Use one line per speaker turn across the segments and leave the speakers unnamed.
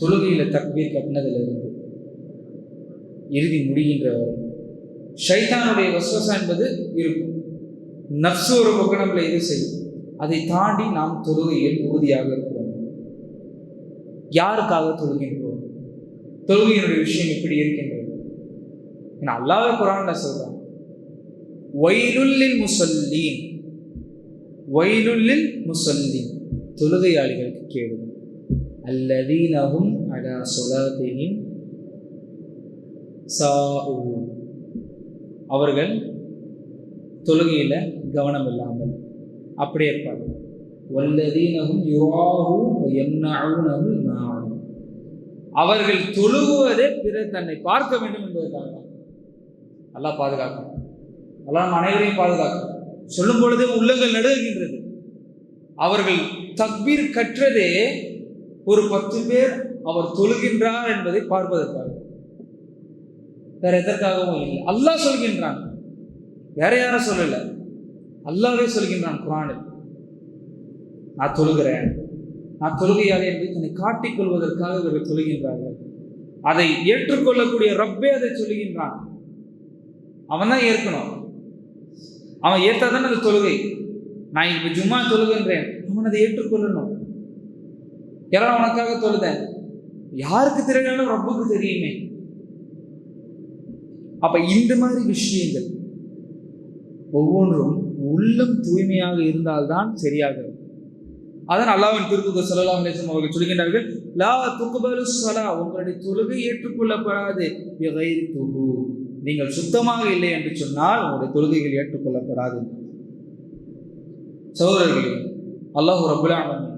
தொழுகையில் தக்பீர் கட்டினதிலிருந்து இறுதி முடிகின்ற ஷைத்தானுடைய வஸ்வசா என்பது இருக்கும். நப்சு ஒரு பக்கம் நம்மளை இது செய்யும். அதை தாண்டி நாம் தொழுகையில் உறுதியாக இருக்கிறோம். யாருக்காக தொழுகின்றோம்? தொழுகையினுடைய விஷயம் எப்படி இருக்கின்றது? ஏன்னா அல்லாஹ் குர்ஆன்ல சொல்றான், வைலுல்லில் முஸல்லீன், வைலுல்லில் முஸல்லீன், தொழுகையாளிகளுக்கு கேடு. அல்லதீனஹும் அலா ஸலாத்திஹிம் சாஊன், அவர்கள் தொழுகையில கவனம் இல்லாமல் அப்படியே இருப்பாங்க. வல்லதீனஹும் யுராஊன் வ யம்னஊனல் மாஊன், அவர்கள் தொழுகுவதே பிறர் தன்னை பார்க்க வேண்டும் என்பதற்காக. அல்லாஹ் பாதுகாக்கும். அல்லாஹ் நம் அனைவரையும் பாதுகாக்கும். சொல்லும் பொழுதே உள்ளங்கள் நடுங்குகின்றது. அவர்கள் தக்பீர் கற்றதே ஒரு 10 பேர் அவர் தொழுகின்றார் என்பதை பார்ப்பதற்காக, வேற எதற்காகவும் இல்லை. அல்லாஹ் சொல்கின்றான், வேற யாரும் சொல்லல, அல்லாஹ்வே சொல்கின்றான் குர்ஆனில், நான் தொழுகிறேன், நான் தொழுகையாளி என்பதை தன்னை காட்டிக் கொள்வதற்காக இவர்கள் தொழுகின்றார்கள். அதை ஏற்றுக்கொள்ளக்கூடிய ரப்பே அதை சொல்லுகின்றான். அவன் தான் ஏற்கணும். அவன் ஏற்றாதான் அது தொழுகை. நான் இப்ப ஜும்மா தொழுகின்றேன், அவன் அதை ஏற்றுக்கொள்ளணும். யாரும் உனக்காக தொழுதேன், யாருக்கு தெரியணும்? ரப்புக்கு தெரியுமே. அப்ப இந்த மாதிரி விஷயங்கள் ஒவ்வொன்றும் உள்ளம் தூய்மையாக இருந்தால்தான் சரியாக. அதான் அல்லாஹ்வின் திருத்தூதர் ஸல்லல்லாஹு அலைஹி வஸல்லம் அவர்கள் சொல்கின்றார்கள், லா துக்பலு ஸலா, உங்களுடைய தொழுகை ஏற்றுக்கொள்ளப்படாது, பிகைரி துஹூ, நீங்கள் சுத்தமாக இல்லை என்று சொன்னால் உங்களுடைய தொழுகைகள் ஏற்றுக்கொள்ளப்படாது. சகோதரர்களே, அல்லாஹ் ரப்பல் ஆலமீன்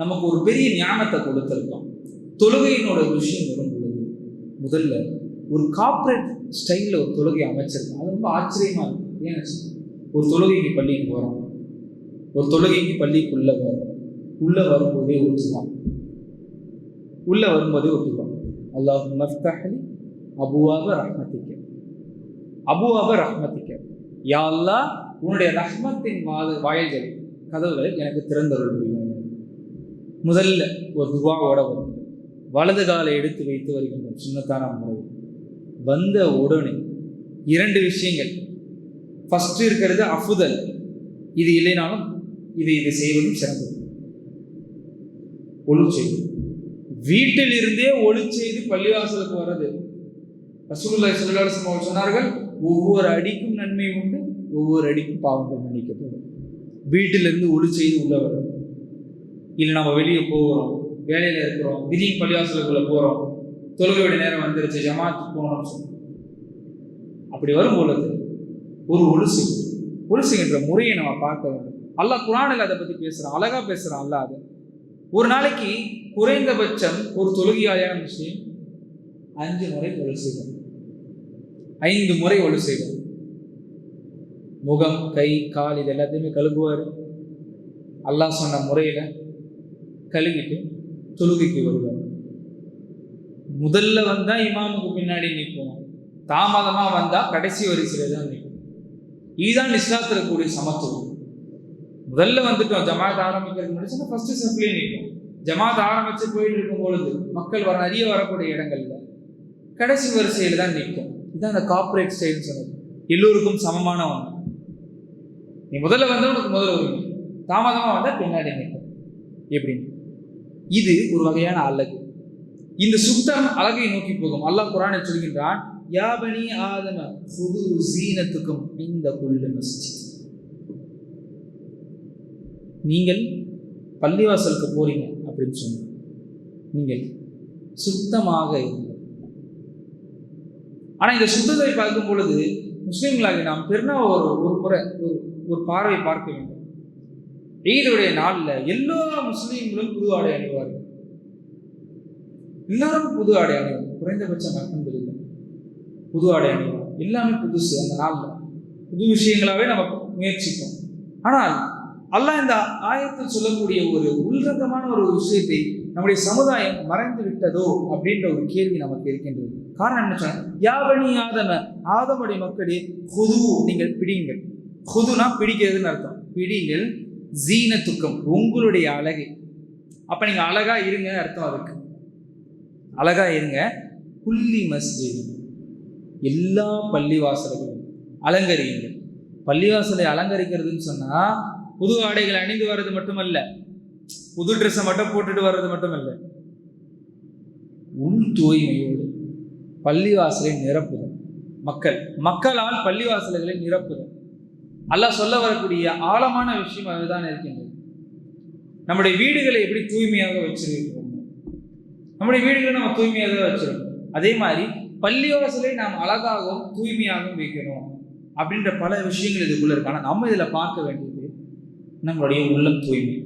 நமக்கு ஒரு பெரிய ஞானத்தை கொடுத்திருக்கான். தொழுகையினோட விஷயம் வரும் பொழுது முதல்ல ஒரு கார்ப்பரேட் ஸ்டைலில் ஒரு தொழுகை அமைச்சிருக்கான். அது ரொம்ப ஆச்சரியமா இருக்கும். ஏன் ஒரு தொழுகைக்கு பள்ளிக்கு போகிறோம், ஒரு தொழுகைக்கு பள்ளிக்குள்ளே வரும், உள்ளே வரும்போதே ஒத்துவான், உள்ளே வரும்போதே ஒத்துவான். அல்லாஹ் மஃப்தஹ்லி அபுவாப ரஹ்மத்திக்க, அபுவாப ரஹ்மத்திக்க, யா அல்லாஹ் உன்னுடைய ரஹ்மத்தின் வாயில்களை, கதவுகளை எனக்கு திறந்தருள் முடியும். முதல்ல ஒரு துவாவோட வரும். வலது காலை எடுத்து வைத்து வருகின்ற சுன்னத்தான முறை. வந்த உடனே 2 விஷயங்கள். ஃபர்ஸ்ட் இருக்கிறது அஃதுல், இது இல்லைனாலும் இது செய்வதும் சிறந்தது. ஒழு செய்து வீட்டில் இருந்தே ஒழு செய்து பள்ளிவாசலுக்கு வர்றது. ரசூலுல்லாஹி ஸல்லல்லாஹு அலைஹி வஸல்லம் சொன்னார்கள், ஒவ்வொரு அடிக்கும் நன்மை உண்டு, ஒவ்வொரு அடிக்கும் பாவங்கள் மன்னிக்கப்படும். வீட்டிலிருந்து ஒழு செய்து உள்ள வர்றது. இல்லை நம்ம வெளியே போகிறோம், வேலையில் இருக்கிறோம், திடீர்னு பள்ளிவாசலுக்குள்ளே போகிறோம், தொழுகையோட நேரம் வந்துருச்சு, ஜமாத்துக்கு போகணும்னு சொல்லி அப்படி வரும் பொழுது ஒரு ஒழுசுகின்ற முறையை நம்ம பார்க்க வேண்டும். அல்லாஹ் குர்ஆனில் அதை பற்றி பேசுகிறான், அழகாக பேசுகிறான். அல்லாஹ் அது ஒரு நாளைக்கு குறைந்தபட்சம் ஒரு தொழுகையாளியான விஷயம் 5 முறை ஒழு செய்வோம், 5 முறை ஒழு செய்வோம். முகம், கை, கால் இது எல்லாத்தையுமே கழுகுவார். அல்லாஹ் சொன்ன முறையில் கழுவிட்டு தொழுகைக்கு வருவார். முதல்ல வந்தால் இமாமுக்கு பின்னாடி நிற்போம், தாமதமாக வந்தால் கடைசி வரிசையில் தான் நிற்போம். இதுதான் இஸ்லாத்தில் இருக்கக்கூடிய சமத்துவம். முதல்ல வந்துட்டோம், ஜமாத் ஆரம்பிக்கிறதுக்கு முன்னாடி ஃபர்ஸ்ட் செஃப்லேயே நிற்போம். ஜமாத் ஆரம்பித்து போயிட்டு இருக்கும் பொழுது மக்கள் நிறைய வரக்கூடிய இடங்கள்ல கடைசி வரிசையில் தான் நிற்போம். இதுதான் அந்த கார்ப்பரேட் ஸ்டைல்னு சொன்னது. எல்லோருக்கும் சமமான ஒன்று. நீ முதல்ல வந்தால் உனக்கு முதல்ல உரிமை, தாமதமாக வந்தால் பின்னாடி நிற்போம். எப்படின்னு இது ஒரு வகையான அழகு. இந்த சுத்தம் அழகை நோக்கி போகும். அல்லாஹ் குர்ஆனில் சொல்கின்றான், யா பனி ஆதம குது ஸீனத்துக்கும் இந்த குல்லி மஸ்ஜித், நீங்கள் பள்ளிவாசலுக்கு போறீங்க அப்படின்னு சொன்ன நீங்கள் சுத்தமாக இருங்கள். ஆனால் இந்த சுத்தத்தை பார்க்கும் பொழுது முஸ்லீம்களாகி நாம் பெருனா ஒரு முறை ஒரு பார்வை பார்க்க வேண்டும். ஈதுடைய நாளில் எல்லா முஸ்லீம்களும் புது ஆடை அணிவார்கள். எல்லாரும் புது ஆடை அணிவாங்க. குறைந்தபட்சம் அல்ஹம்துலில்லாஹ் புது ஆடை அணிவாங்க. எல்லாமே புதுசு. அந்த நாளில் புது விஷயங்களாகவே நம்ம முயற்சிப்போம். ஆனால் அல்லாஹ் இந்த ஆயத்தில் சொல்லக்கூடிய ஒரு உள்ரங்கமான ஒரு விஷயத்தை நம்முடைய சமுதாயம் மறைந்து விட்டதோ அப்படின்ற ஒரு கேள்வி நமக்கு இருக்கின்றது. காரணம் என்ன சொன்ன, யா பனி ஆதம, ஆதமுடைய மக்களே, குது நீங்கள் பிடிங்கள். குதுனா பிடிக்கிறதுன்னு அர்த்தம். பிடிங்கள் ஜீனத்துக்கும் உங்களுடைய அழகை. அப்ப நீங்க அழகா இருங்க அர்த்தம். அதுக்கு அழகா இருங்க. குல்லி மஸ்ஜித், எல்லா பள்ளிவாசல்களும் அலங்கரியுங்கள். பள்ளிவாசலை அலங்கரிக்கிறதுன்னு சொன்னா புது ஆடைகளை அணிந்து வர்றது மட்டுமல்ல, புது ட்ரெஸ்ஸை மட்டும் போட்டுட்டு வர்றது மட்டுமல்ல, உள் தூய்மையோடு பள்ளிவாசலை நிரப்புதல். மக்களால் பள்ளிவாசல்களை நிரப்புதல். அல்லாஹ் சொல்ல வரக்கூடிய ஆழமான விஷயம் அதுதான் இருக்கின்றது. நம்முடைய வீடுகளை எப்படி தூய்மையாக வச்சிருக்கிறோம், நம்முடைய வீடுகளை நம்ம தூய்மையாக வச்சிருக்கோம், அதே மாதிரி பள்ளிவாசலை நாம் அழகாகவும் தூய்மையாகவும் வைக்கணும் அப்படின்ற பல விஷயங்கள் இதுக்குள்ள இருக்கு. ஆனால் நம்ம இதில் பார்க்க வேண்டியது நம்மளுடைய உள்ளம் தூய்மை.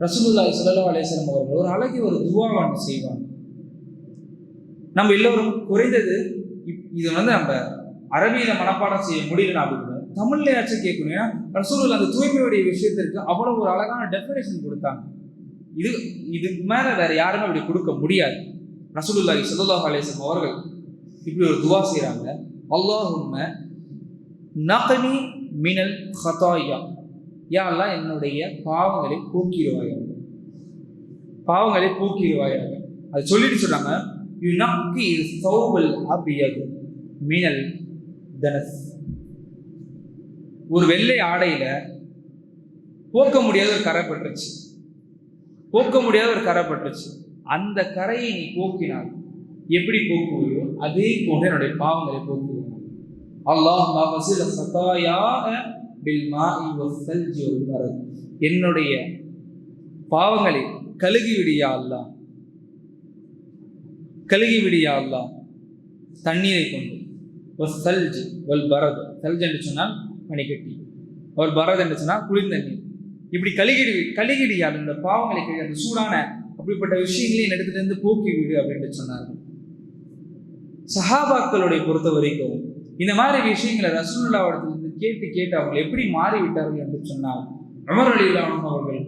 ரசூலுல்லாஹி ஸல்லல்லாஹு அலைஹி வஸல்லம் அவர்கள் ஒரு அழகிய ஒரு துஆவை செய்வாங்க. நம்ம எல்லோரும் குறைந்தது இது நம்ம அரபியில மனப்பாடம் செய்ய முடியல, அப்படின்னு தமிழ்லையாச்சும் கேட்கணும். ஏன்னா ரசூலுல்லாஹ் அந்த தூய்மையுடைய விஷயத்திற்கு அவ்வளவு ஒரு அழகான டெஃபினேஷன் கொடுத்தாங்க. இதுக்கு மேல வேற யாருமே அப்படி கொடுக்க முடியாது. ரசூலுல்லாஹி ஸல்லல்லாஹு அலைஹி வஸல்லம் அவர்கள் இப்படி ஒரு துஆ செய்றாங்க. அல்லாஹும்ம நக்னி மினல் ஹதாயா, யா அல்லாஹ் என்னுடைய பாவங்களை போக்கிடுவாயாக, பாவங்களை போக்கிடுவாயாக. அது சொல்லிட்டு சொல்றாங்க, யுனக்கி ஸௌபல் அபியத் மினல் தனஸ், ஒரு வெள்ளை ஆடையில போக்க முடியாத ஒரு கரை பட்டுருச்சு, போக்க முடியாத ஒரு கரை பட்டுருச்சு, அந்த கரையை நீ போக்கினால் எப்படி போக்குவையோ அதே போன்று என்னுடைய பாவங்களை போக்குவோம். அல்லாஹும்ம வஸில் ஸகாயா பில் மாஇ வஸ்ஸல்ஜி வல் பரத், என்னுடைய பாவங்களை கழுகி விடியா அல்லாஹ், கழுகி விடியா அல்லாஹ் தண்ணீரை கொண்டு. வஸ்ஸல்ஜி வல் பரத், சல்ஜ் என்று சொன்னால் பனிக்கட்டி, அவர் பரத் என்று சொன்னால் குளிர்ந்த நீர். இப்படி கழுகிடியா இந்த பாவங்களை கழுகி அந்த சூடான அப்படிப்பட்ட விஷயங்களையும் இடத்துல இருந்து போக்கி விடு அப்படின்னு சொன்னார்கள். சஹாபாக்களுடைய பொறுத்த வரைக்கும் இந்த மாதிரி விஷயங்களை ரசூலுல்லாஹ்விடத்திலிருந்து கேட்டு அவங்க எப்படி மாறிவிட்டார்கள் என்று சொன்னால், உமர் ரலியல்லாஹு அன்ஹு அவர்கள்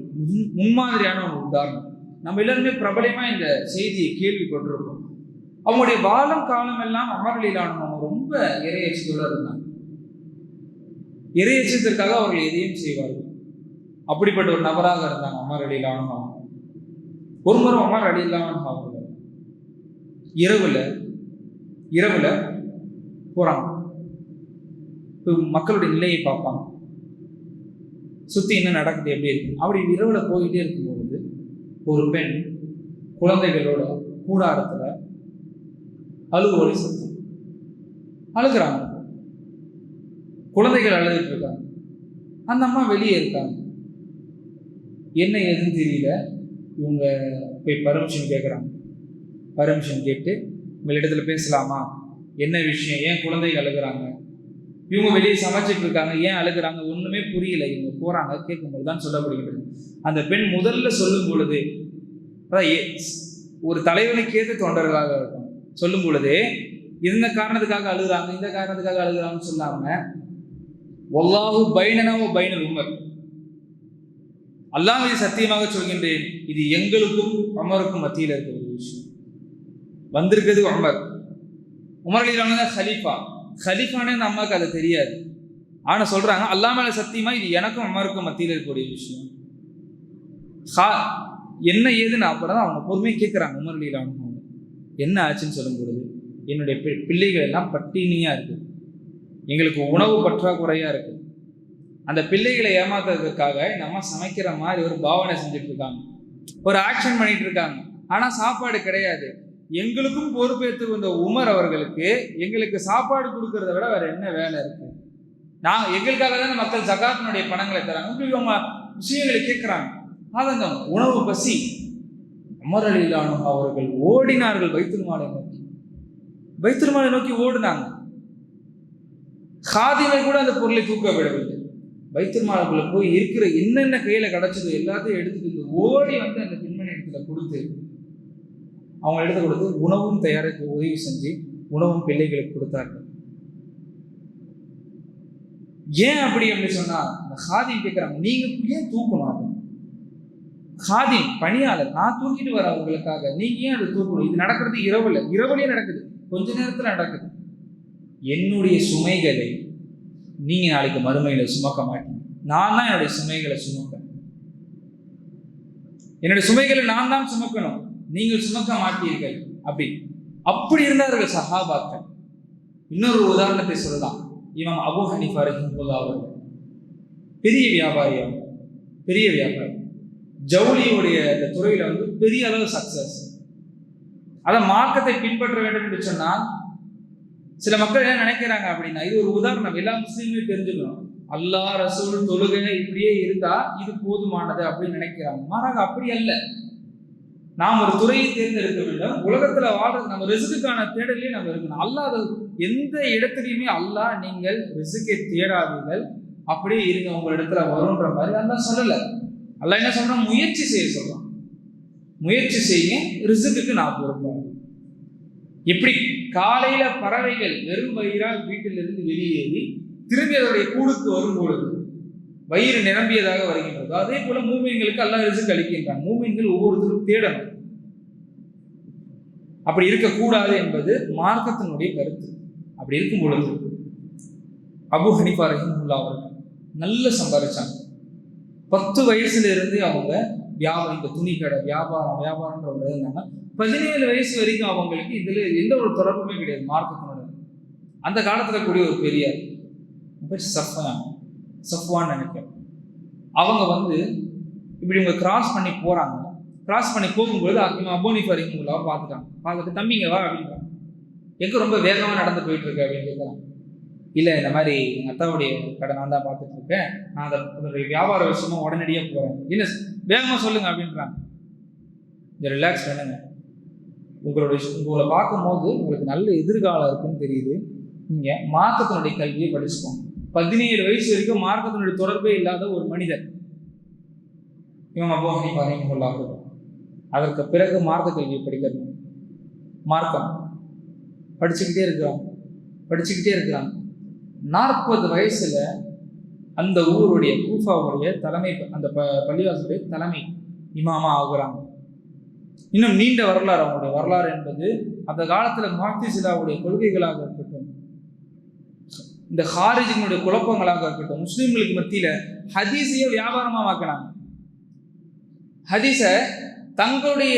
முன்மாதிரியான ஒரு உதாரணம். நம்ம எல்லாருமே பிரபலமா இந்த செய்தியை கேள்விப்பட்டிருக்கோம். அவங்களுடைய வாழும் காலம் எல்லாம் உமர் ரலியல்லாஹு அன்ஹு ரொம்ப இறையச்சத்தோடு இருந்தாங்க. இறையச்சத்திற்காக அவர்கள் எதையும் செய்வார்கள். அப்படிப்பட்ட ஒரு நபராக இருந்தாங்க உமர் ரலியல்லாஹு அன்ஹு. ஒரு முறை உமர் ரலியல்லாஹு அன்ஹு அவர்கள் இரவுல போறாங்க. மக்களுடைய நிலையை பார்ப்பாங்க, சுத்தி என்ன நடக்குது எப்படி இருக்கு. அப்படி இரவுல போயிட்டே இருக்கும்பொழுது ஒரு பெண் குழந்தைகளோட கூடாரத்துல அழுவோடு சத்தம், அழுகிறாங்க. குழந்தைகள் அழுதுட்டு இருக்காங்க. அந்த அம்மா வெளியே இருக்காங்க, என்ன ஏதுன்னு தெரியல. இவங்க போய் பர்மிஷன் கேட்குறாங்க. பர்மிஷன் கேட்டு உங்களிடத்துல பேசலாமா, என்ன விஷயம், ஏன் குழந்தைகள் அழுகிறாங்க, இவங்க வெளியே சமைச்சிட்டு இருக்காங்க, ஏன் அழுகிறாங்க, ஒண்ணுமே புரியல. இவங்க போறாங்க, கேட்கும்போது தான் சொல்லப்படுகிறது. அந்த பெண் முதல்ல சொல்லும் பொழுது, ஒரு தலைவனுக்கேற்ற தொண்டர்களாக இருக்கும், சொல்லும் பொழுது இந்த காரணத்துக்காக அழுகிறாங்க, இந்த காரணத்துக்காக அழுகிறாங்கன்னு சொல்லாம, வல்லாஹு பைனனா வ பைனல் உமர், அல்லாஹ் மீது சத்தியமாக சொல்கின்றேன், இது எங்களுக்கும் உமருக்கும் மத்தியில் இருக்கிற ஒரு விஷயம். வந்திருக்கிறது உமர் ரலியல்லாஹு அன்ஹு ஹலீஃபா. ஹலீஃபானே அந்த அம்மாவுக்கு அது தெரியாது. ஆனா சொல்றாங்க, அல்லாஹ் மேல சத்தியமா இது எனக்கும் உமருக்கும் மத்தியில் இருக்கக்கூடிய விஷயம். என்ன ஏதுன்னு அப்பதான் அவங்க பொறுமையை கேட்கிறாங்க. உமர் ரலியல்லாஹு அன்ஹு என்ன ஆச்சுன்னு சொல்லும் பொழுது, என்னுடைய பிள்ளைகள் எல்லாம் பட்டினியா இருக்கு, எங்களுக்கு உணவு பற்றாக்குறையா இருக்கு, அந்த பிள்ளைகளை ஏமாத்துறதுக்காக நம்ம சமைக்கிற மாதிரி ஒரு பாவனை செஞ்சுட்டு இருக்காங்க, ஒரு ஆக்ஷன் பண்ணிட்டு இருக்காங்க. ஆனா சாப்பாடு கிடையாது. எங்களுக்கும் பொறுப்பேற்று வந்த உமர் அவர்களுக்கு எங்களுக்கு சாப்பாடு கொடுக்கறத விட வேற என்ன வேலை இருக்கு? எங்களுக்காக தானே மக்கள் ஜகாத்தினுடைய பணங்களை தராங்க. இவங்க விஷயங்களை கேட்கிறாங்க. ஆதங்கம், உணவு பசி. உமர் ரலியல்லாஹு அன்ஹு அவர்கள் ஓடினார்கள் பைத்துல் மாலை நோக்கி. பைத்துல் மாலை நோக்கி ஓடினாங்க. காதிமை கூட அந்த பொருளை தூக்க விடவில்லை. பைத்துல் மாலுக்குள்ள போய் இருக்கிற என்னென்ன கையில கிடைச்சதோ எல்லாத்தையும் எடுத்துட்டு ஓடி வந்து அந்த பெண்மணி இடத்துல கொடுத்து, அவங்க எடுத்து கொடுத்து உணவும் தயாரிக்க உதவி செஞ்சு உணவும் பிள்ளைகளுக்கு கொடுத்தார்கள். ஏன் அப்படி சொன்னா, அந்த ஹாதிம் கேட்கிறாங்க, நீங்க ஏன் தூக்கணும்? ஹாதிம் பணியாளர், நான் தூக்கிட்டு வரேன் உங்களுக்காக, நீங்க ஏன் அதை தூக்கணும்? இது நடக்கிறது இரவுலயே நடக்குது, கொஞ்ச நேரத்துல நடக்குது. என்னுடைய சுமைகளை நீங்க நாளைக்கு மறுமையில சுமக்க மாட்டீங்க, நான் தான் என்னுடைய சுமைகளை சுமப்பேன். என்னுடைய சுமைகளை நான் தான் சுமக்கணும், நீங்கள் சுமக்க மாட்டீர்கள் அப்படி இருந்தார்கள் சஹாபாக்கள். இன்னொரு உதாரணத்தை சொல்லலாம். இமாம் அபூ ஹனீஃபா ரஹிமஹுல்லாஹ் அவர்கள் பெரிய வியாபாரி, ஜவுளியுடைய இந்த துறையில பெரிய அளவு சக்சஸ். அதை மார்க்கத்தை பின்பற்ற வேண்டும் என்று சொன்னால் சில மக்கள் என்ன நினைக்கிறாங்க அப்படின்னா, இது ஒரு உதாரணம், எல்லா முஸ்லீம்களுமே தெரிஞ்சுக்கணும். அல்லாஹ் ரசூல் தொழுகை இப்படியே இருந்தா இது போதுமானது அப்படின்னு நினைக்கிறாங்க. மாறாக அப்படி அல்ல. நாம் ஒரு துறையை தேர்ந்தெடுக்க வேண்டும். உலகத்துல வாழ்றது நம்ம ரிஸ்க்குக்கான தேடலே நம்ம இருக்கணும். அல்லாஹ் எந்த இடத்துலையுமே அல்லாஹ் நீங்கள் ரிஸ்க்கை தேடாதீர்கள், அப்படியே இருங்க உங்க இடத்துல வரும்ன்ற மாதிரி அல்லாஹ் சொல்லல. அல்லாஹ் என்ன சொல்றான்? முயற்சி செய்ய சொல்றான். முயற்சி செய்ய ரிஸ்க்குக்கு நான் பொறுப்பேன். எப்படி காலையில பறவைகள் வெறும் வயிறால் வீட்டிலிருந்து வெளியேறி திரும்பி அதோடைய கூடுக்கு வரும்பொழுது வயிறு நிரம்பியதாக வருகின்றது, அதே போல மூமின்களுக்கு அல்லாஹ் ரிஸ்க் அளிக்கின்றான். மூமின்கள் ஒவ்வொருத்தரும் தேடணும். அப்படி இருக்கக்கூடாது என்பது மார்க்கத்தினுடைய கருத்து. அப்படி இருக்கும் பொழுது அபூ ஹனீஃபா ரஹிமஹுல்லாஹ் அவர்கள் நல்ல சம்பாதிச்சாங்க. 10 வயசுல இருந்து அவங்க இந்த துணி கடை வியாபாரம்ன்ற ஒரு இருந்தாங்க. 17 வயசு வரைக்கும் அவங்களுக்கு இதுல எந்த ஒரு தொடர்புமே கிடையாது மார்க்கத்தினோட. அந்த காலத்துல கூடிய ஒரு பெரிய சஃப்வான் நினைக்கிறேன். அவங்க இப்படி இவங்க கிராஸ் பண்ணி போறாங்க. கிராஸ் பண்ணி போகும்போது அபூ ஹனீஃபா ரஹிமஹுல்லாஹ் பார்த்துட்டு தம்பிங்க வா அப்படின்றாங்க. எங்க ரொம்ப வேகமா நடந்து போயிட்டு இருக்கு அப்படின்னு கேட்கலாம். இல்லை, இந்த மாதிரி எங்கள் அத்தாவுடைய கடை நான் தான் பார்த்துட்டு இருக்கேன், நான் அதனுடைய வியாபார விஷயமா உடனடியாக போகிறேன். இல்லை வேகமாக சொல்லுங்க அப்படின்றாங்க. இந்த ரிலாக்ஸ் பண்ணுங்க. உங்களை பார்க்கும்போது உங்களுக்கு நல்ல எதிர்காலம் இருக்குன்னு தெரியுது. நீங்கள் மார்க்கத்தினுடைய கல்வியை படிச்சுக்கோங்க. 17 வயசு வரைக்கும் மார்க்கத்தினுடைய தொடர்பே இல்லாத ஒரு மனிதர் இவங்க அபூ ஹனீஃபா ரஹிமஹுல்லாஹ். அதற்கு பிறகு மார்க்க கல்வியை படிக்கிறது. மார்க்கம் படிச்சுக்கிட்டே இருக்கிறாங்க. 40 வயசுல அந்த ஊருடைய கூஃபாவுடைய தலைமை, அந்த பள்ளிவாசலுடைய தலைமை இமாமா ஆகுறாங்க. இன்னும் நீண்ட வரலாறு அவங்களுடைய வரலாறு என்பது அந்த காலத்துல முஅத்தஸிலாவுடைய கொள்கைகளாக இருக்கட்டும், இந்த ஹாரிஜினுடைய குழப்பங்களாக இருக்கட்டும், முஸ்லிம்களுக்கு மத்தியில ஹதீஸையே வியாபாரமா ஆக்கினாங்க. ஹதீஸ தங்களுடைய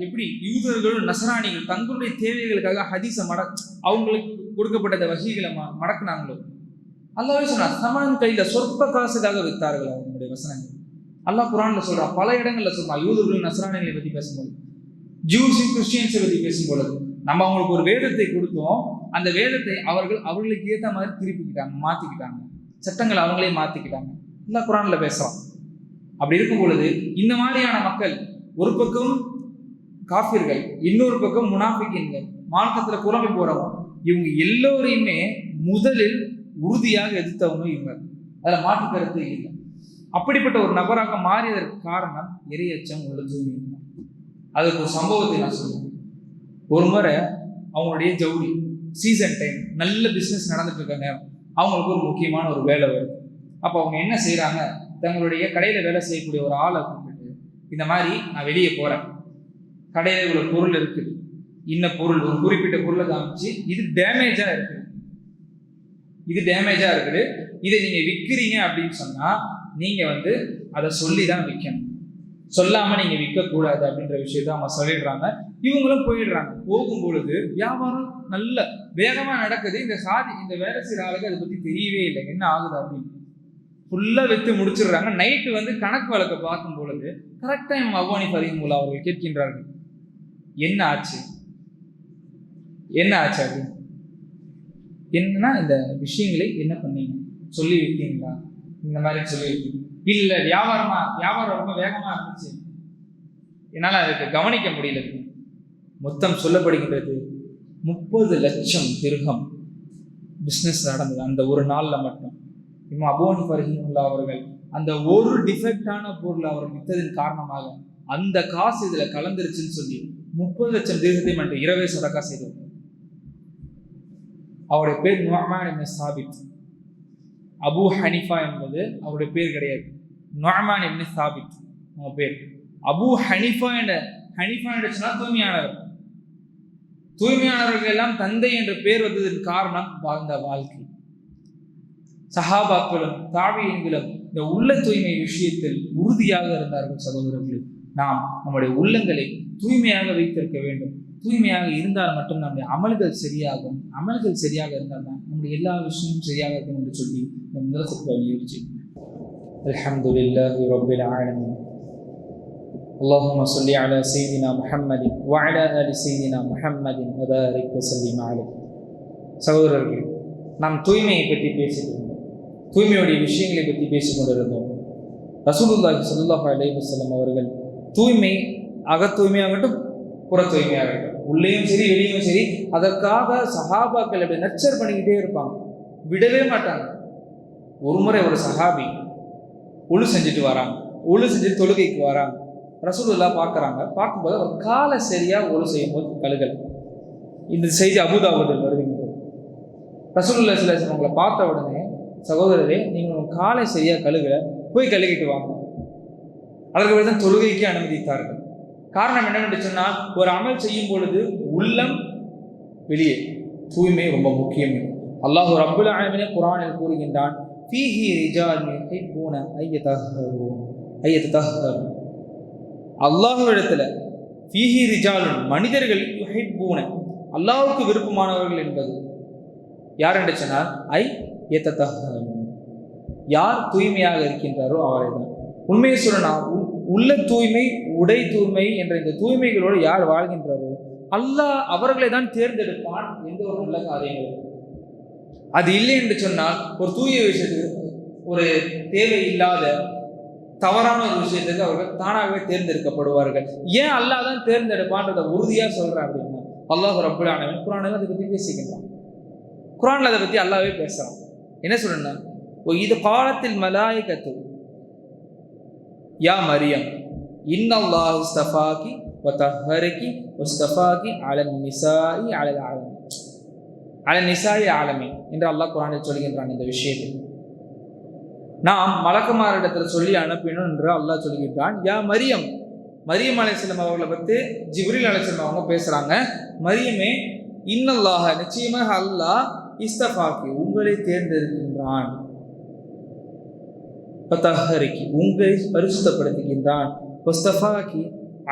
எப்படி யூதர்கள் நசராணிகள் தங்களுடைய தேவைகளுக்காக ஹதீஸ அவங்களுக்கு கொடுக்கப்பட்ட வகைகளை மடக்குனாங்களோ, அல்லாஹ்வே சொன்னார், சமணன் கையில சொற்ப காசுக்காக வித்தார்கள் அவங்களுடைய வசனங்கள். அல்லாஹ் குர்ஆன்ல சொல்றான், பல இடங்கள்ல சொல்றான். யூதர்கள் நசராணிகளை பத்தி பேசும்போது, ஜூஸ் கிறிஸ்டியன்ஸை பத்தி பேசும்பொழுது, நம்ம அவங்களுக்கு ஒரு வேதத்தை கொடுத்தோம், அந்த வேதத்தை அவர்களுக்கு ஏற்ற மாதிரி திருப்பிக்கிட்டாங்க, மாத்திக்கிட்டாங்க, சட்டங்களை அவங்களே மாத்திக்கிட்டாங்க. அல்லாஹ் குர்ஆன்ல பேசுறான். அப்படி இருக்கும் பொழுது இந்த மாதிரியான மக்கள், ஒரு பக்கம் காஃபிர்கள், இன்னொரு பக்கம் முனாஃபிகீன்கள், மார்க்கத்துல குழம்பி போறவங்க, இவங்க எல்லோரையுமே முதலில் உறுதியாக எதிர்த்தவங்க இவங்க. அதுல மாற்று கருத்து இல்லை. அப்படிப்பட்ட ஒரு நபராக மாறியதற்கு காரணம் இறையச்சம் உள்ளது. அதுக்கு ஒரு சம்பவத்தை நான் சொல்லுவேன். ஒரு முறை அவங்களுடைய ஜவுளி சீசன் டைம், நல்ல பிஸ்னஸ் நடந்துட்டு இருக்க நேரம், அவங்களுக்கு ஒரு முக்கியமான ஒரு வேலை வருது. அப்போ அவங்க என்ன செய்யறாங்க, தங்களுடைய கடையில வேலை செய்யக்கூடிய ஒரு ஆளை கூப்பிட்டு, இந்த மாதிரி நான் வெளியே போறேன், கடையில இவ்வளவு பொருள் இருக்குது, இன்ன பொருள், ஒரு குறிப்பிட்ட பொருளை காமிச்சு, இது டேமேஜா இருக்குது, இதை நீங்க விற்கிறீங்க அப்படின்னு சொன்னா நீங்க அதை சொல்லிதான் விற்கணும், சொல்லாம நீங்க விற்க கூடாது அப்படின்ற விஷயத்த அவங்க சொல்லிடுறாங்க. இவங்களும் போயிடுறாங்க. போகும் பொழுது வியாபாரம் நல்ல வேகமா நடக்குது. இந்த வேலை செய்யற ஆளுக்கு அதை பத்தி தெரியவே இல்லை, என்ன ஆகுது அப்படின்னு. ஃபுல்லா வித்து முடிச்சிடுறாங்க. நைட்டு கணக்கு வழக்க பார்க்கும் பொழுது கரெக்டா இவங்க அபூ ஹனீஃபா ரஹிமஹுல்லாஹ் அவர்கள் கேட்கின்றார்கள், என்ன ஆச்சு அப்படின்னு. என்னன்னா, இந்த விஷயங்களை என்ன பண்ணீங்க, சொல்லி வைத்தீங்களா, இந்த மாதிரி சொல்லி வைத்தீங்க. இல்ல, வியாபாரம் ரொம்ப வேகமா இருந்துச்சு, என்னால அதுக்கு கவனிக்க முடியல. மொத்தம் சொல்லப்படுகின்றது 30 லட்சம் திர்ஹம் பிஸ்னஸ் நடந்தது அந்த ஒரு நாள்ல மட்டும். இமாம் அபூ ஹனீஃபா ரஹிமஹுல்லாஹ் அவர்கள் அந்த ஒரு டிஃபெக்டான பொருள் அவர் வித்ததின் காரணமாக அந்த காசு இதுல கலந்துருச்சுன்னு சொல்லி 30 லட்சம் திர்ஹத்தை மட்டும் இரவே சதக்கா செய்தார். அவருடைய பேர் நுஅமான் இப்னு சாபித். அபூ ஹனீஃபா என்பது அவருடைய பேர் கிடையாது, நுஅமான் இப்னு சாபித் அவங்க பேர். அபூ ஹனீஃபா என்று சொன்னால் தூய்மையானவர்கள் எல்லாம் தந்தை என்ற பேர் வந்ததற்கு காரணம் வாழ்ந்த வாழ்க்கை. சஹாபாக்களும் தாபியீன்களும் இந்த உள்ள தூய்மை விஷயத்தில் உறுதியாக இருந்தார்கள். சகோதரர்களே, நாம் நம்முடைய உள்ளங்களை தூய்மையாக வைத்திருக்க வேண்டும். தூய்மையாக இருந்தால் மட்டும் நம்முடைய அமல்கள் சரியாகும். அமல்கள் சரியாக இருந்தால் தான் நம்முடைய எல்லா விஷயமும் சரியாக இருக்கும் என்று சொல்லி இந்த முதல் குத்பா முயற்சி. அல்ஹம்துலில்லாஹி ரப்பில் ஆலமீன். اللهم صل على سيدنا محمد وعلى آل سيدنا محمد وبارك وسلم عليه. சகோதரர்களே, நாம் தூய்மையை பற்றி பேசிக்கொண்டோம், தூய்மையுடைய விஷயங்களை பற்றி பேசிக்கொண்டிருந்தோம். ரசூலுல்லாஹி ஸல்லல்லாஹு அலைஹி வஸல்லம் அவர்கள் தூய்மை, அக தூய்மையாகட்டும் புற தூய்மையாகட்டும், உள்ளேயும் சரி வெளியும் சரி, அதற்காக சஹாபாக்கள் அப்படி நச்சர் பண்ணிக்கிட்டே இருப்பாங்க, விடவே மாட்டாங்க. ஒரு முறை ஒரு சஹாபி ஒழு செஞ்சுட்டு வராங்க, ஒழு செஞ்சுட்டு தொழுகைக்கு வராங்க. ரசூலுல்லாஹ் பார்க்குறாங்க. பார்க்கும்போது அவர் காலை சரியாக ஒழு செய்யும் போது கழுகல். இந்த செய்தி அபூதாவுதில் வருதுங்கிறது. ரசூலுல்லாஹ் ஸல்லல்லாஹு அலைஹி வஸல்லம் அவங்களை பார்த்த உடனே, சகோதரரே நீங்கள் உங்கள் காலை சரியாக கழுகல, போய் கழுகிட்டு வாங்க. அதற்கு தான் தொழுகைக்கு அனுமதித்தார்கள். காரணம் என்னவென்று சொன்னால், ஒரு அமல் செய்யும் பொழுது உள்ளம் வெளியே தூய்மை ரொம்ப முக்கியம். அல்லாஹ் ரப்புல் ஆலமீன் குர்ஆனில் கூறுகின்றான், ஃபீஹி ரிஜாலுன் யுஹிப்பூன ஐயத்தஹரு. அல்லாஹ்விடத்துல ஃபீஹி ரிஜாலுன் மனிதர்கள் யுஹிப்பூன அல்லாஹ்வுக்கு விருப்பமானவர்கள் என்பது யார் என்று சொன்னால் ஐயத்தஹரு, யார் தூய்மையாக இருக்கின்றாரோ அவரை தான். உண்மையை சொல்லனா, உள்ள தூய்மை உடை தூய்மை என்ற இந்த தூய்மைகளோடு யார் வாழ்கின்றாரோ அல்லாஹ் அவர்களை தான் தேர்ந்தெடுப்பான் எந்த ஒரு நல்ல காரியங்களும். அது இல்லை என்று சொன்னால், ஒரு தூய விஷயத்துக்கு, ஒரு தேவையில்லாத தவறான ஒரு விஷயத்துக்கு அவர்கள் தானாகவே தேர்ந்தெடுக்கப்படுவார்கள். ஏன் அல்லாஹ் தான் தேர்ந்தெடுப்பான்றதை உறுதியாக சொல்கிறேன் அப்படின்னா, அல்லாஹ் ரப்புல் ஆலமீன் குர்ஆனில் அதை பற்றி பேசிக்கின்றான். குர்ஆனில் அதை பற்றி அல்லாஹ்வே பேசுகிறான். என்ன சொல்றேன்னா, இது காலத்தில் மலாயிகத்து யா மரியம் இன்னல்லாஹு இஸ்தஃபாகி வதஹ்ஹரகி வஸ்தஃபாகி அலன் நிசாஇ ஆலமீன் என்று அல்லாஹ் குர்ஆனில் சொல்கின்றான். இந்த விஷயத்தை நாம் மலக்குமாரிடத்தில் சொல்லி அனுப்பினோம் என்று அல்லாஹ் சொல்கின்றான். யா மரியம், மரியம் அலைஹிஸ்ஸலாம் அவர்களை பற்றி ஜிப்ரீல் அலைஹிஸ்ஸலாம் அவங்க பேசுகிறாங்க. மரியமே, இன்னல்லாஹ நிச்சயமாக அல்லாஹ் இஸ்தஃபாகி உங்களை தேர்ந்தெடுக்கின்றான், வதஹ்ஹரகி உங்களை பரிசுத்தப்படுத்துகின்றான், வஸ்தஃபாகி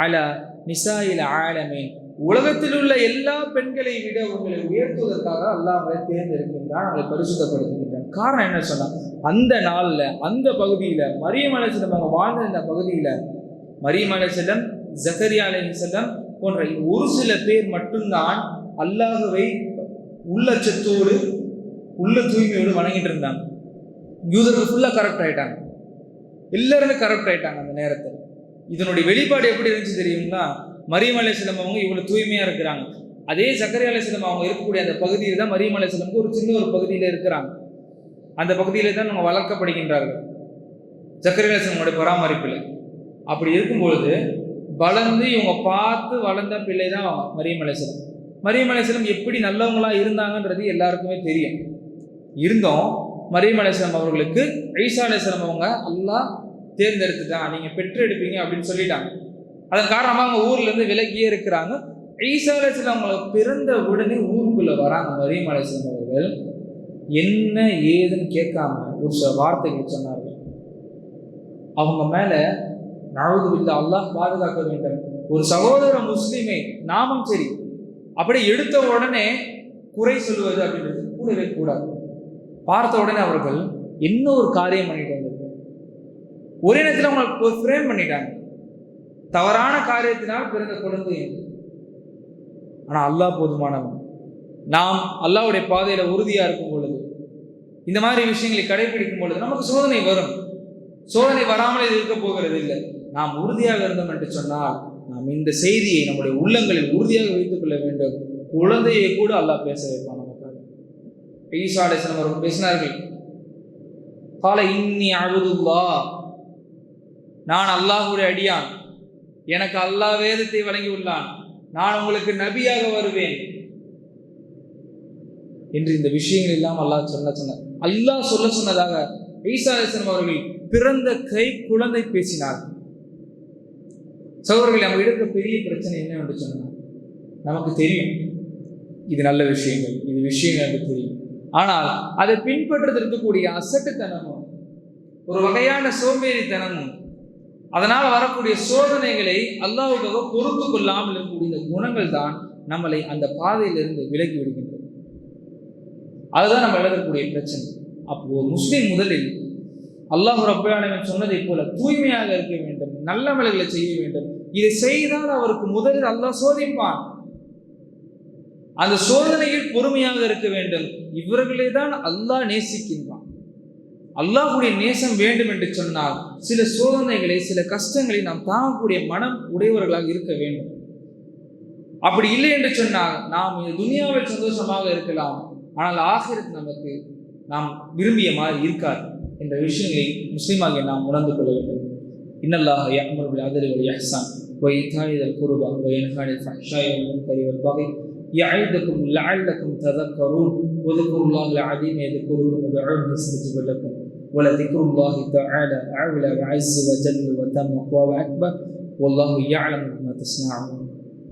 அலா நிசாஇல் ஆலமீன் உலகத்தில் உள்ள எல்லா பெண்களை விட உங்களை உயர்த்துவதற்காக அல்லாஹ் அவரை தேர்ந்தெடுக்கின்றான், அவங்களை பரிசுத்தப்படுத்துகின்றான். காரணம் என்ன சொன்னா, அந்த நாள்ல அந்த பகுதியில மரியம் அலைஹிஸ்ஸலாம் அவங்க வாழ்ந்த இந்த பகுதியில மரியம் அலைஹிஸ்ஸலாம், ஜக்கரியா அலைஹிஸ்ஸலாம் போன்ற ஒரு சில பேர் மட்டும்தான் அல்லாஹ்வை உள்ளச்சத்தோடு உள்ள தூய்மையோடு வணங்கிட்டு இருந்தாங்க. யூதர்கள் ஃபுல்லா கரெக்ட் ஆயிட்டாங்க, எல்லாருமே கரெக்ட் ஆயிட்டாங்க அந்த நேரத்தில். இதனுடைய வெளிப்பாடு எப்படி இருந்துச்சு தெரியும்னா, மரியம் அலைஹிஸ்ஸலாம் அவங்க இவ்வளவு தூய்மையா இருக்கிறாங்க. அதே ஜக்கரியா அலைஹிஸ்ஸலாம் அவங்க இருக்கக்கூடிய அந்த பகுதியில் தான் மரியம் அலைஹிஸ்ஸலாமுக்கு ஒரு சின்ன ஒரு பகுதியில் இருக்கிறாங்க. அந்த பகுதியில தான் நம்ம வளர்க்கப்படுகின்றார்கள் ஜக்கரியா அலைஹிஸ்ஸலாமுடைய பராமரிப்பில். அப்படி இருக்கும்பொழுது வளர்ந்து இவங்க பார்த்து வளர்ந்த பிள்ளை தான் மரியம் அலைஹிஸ்ஸலாம். மரியம் அலைஹிஸ்ஸலாம் எப்படி நல்லவங்களா இருந்தாங்கன்றது எல்லாருக்குமே தெரியும். இருந்தோம் மரியம் அலைஹிஸ்ஸலாம் அவர்களுக்கு ஈசா அலைஹிஸ்ஸலாம் அவங்க அல்லாஹ் தேர்ந்தெடுத்துட்டான், நீங்க பெற்றெடுப்பீங்க அப்படின்னு சொல்லிட்டாங்க. அதன் காரணமாக அவங்க ஊர்ல இருந்து விலகியே இருக்கிறாங்க. ஈசா அலைஹிஸ்ஸலாம் அவங்க பிறந்த உடனே ஊருக்குள்ள வராங்க. மரியம் அலைஹிஸ்ஸலாம் அவர்கள் என்ன ஏதுன்னு கேட்காம ஒரு சில வார்த்தைகள் சொன்னார்கள். அவங்க மேல நஅூது பில்லாஹ், அல்லாஹ் பாதுகாக்க வேண்டும், ஒரு சகோதர முஸ்லிமை நாமும் சரி அப்படி எடுத்த உடனே குறை சொல்வது அப்படின்றது கூடவே கூடாது. பார்த்த உடனே அவர்கள் என்ன ஒரு காரியம் பண்ணிட்டு வந்தது, ஒரே நேரத்தில் அவங்களுக்கு ஒரு ஃப்ரேம் பண்ணிட்டாங்க, தவறான காரியத்தினால் பிறந்த குழந்தை. ஆனா அல்லாஹ் போதுமானவன். நாம் அல்லாஹ்வுடைய பாதையில உறுதியா இருக்கும் பொழுது, இந்த மாதிரி விஷயங்களை கடைபிடிக்கும் பொழுது நமக்கு சோதனை வரும். சோதனை வராமல் இது இருக்க போகிறது இல்லை. நாம் உறுதியாக இருந்தோம் என்று சொன்னால், நாம் இந்த செய்தியை நம்முடைய உள்ளங்களில் உறுதியாக வைத்துக் கொள்ள வேண்டும். குழந்தையை கூட அல்லாஹ் பேச வைப்பான் நமக்காக. ஈசா அலைஹிஸ்ஸலாம் அவர்கள் பேசினார்கள், கால இன்னி அபுதுல்லாஹ், நான் அல்லாஹ்வுடைய அடியான், எனக்கு அல்லாஹ் வேதத்தை வழங்கி உள்ளான், நான் உங்களுக்கு நபியாக வருவேன் என்று இந்த விஷயங்கள் எல்லாம் அல்லாஹ் சொன்னார். அல்லாஹ் சொல்ல சொன்னதாக ஈசா அலைஹிஸ்ஸலாம் அவர்கள் பிறந்த கை குழந்தை பேசினார். சகோதரர்கள், நம்ம எடுக்க பெரிய பிரச்சனை என்னவென்று சொன்னால், நமக்கு தெரியும் இது நல்ல விஷயங்கள், இது விஷயங்கள் எனக்கு தெரியும். ஆனால் அதை பின்பற்றுறது இருக்கக்கூடிய அசட்டுத்தனமும் ஒரு வகையான சோம்பேறித்தனமும் அதனால் வரக்கூடிய சோதனைகளை அல்லாஹ்வுக்காக பொறுத்து கொள்ளாமல் இருக்கக்கூடிய இந்த குணங்கள் தான் நம்மளை அந்த பாதையிலிருந்து விலகி விடுகின்றது. அதுதான் நம்ம எழுதக்கூடிய பிரச்சனை. அப்போ முஸ்லிம் முதலில் அல்லாஹ் ரப்பல் ஆலமீன் சொன்னதை போல தூய்மையாக இருக்க வேண்டும், நல்ல அமல்களை செய்ய வேண்டும். இதை செய்தால் அவருக்கு முதலில் அல்லாஹ் சோதிப்பான். அந்த சோதனையில் பொறுமையாக இருக்க வேண்டும். இவர்களே தான் அல்லாஹ் நேசிக்கின்றான். அல்லாஹ்வுடைய நேசம் வேண்டும் என்று சொன்னால் சில சோதனைகளை, சில கஷ்டங்களை நாம் தாங்கக்கூடிய மனம் உடையவர்களாக இருக்க வேண்டும். அப்படி இல்லை என்று சொன்னால் நாம் துனியாவில் சந்தோஷமாக இருக்கலாம், ஆனால் ஆகிரத் நமக்கு நாம் விரும்பிய மாதிரி இருக்காது என்ற விஷயங்களை முஸ்லிமாக நாம் உணர்ந்து கொள்ள வேண்டும். இன்னல்லாஹ யஅமுரு பில் அத்லி வல் இஹ்சான் வ ஈதாஇ தில் குர்பா வ யன்ஹா அனில் ஃபஹ்ஷாஇ வல் முன்கரி வல் பகி يعظكم لعلكم تذكرون واذكروا الله العظيم يذكركم وادعوه يستجب لكم ولذكر الله تعالى أعلى وعز وجل وتم وأكبر والله يعلم ما تصنعون.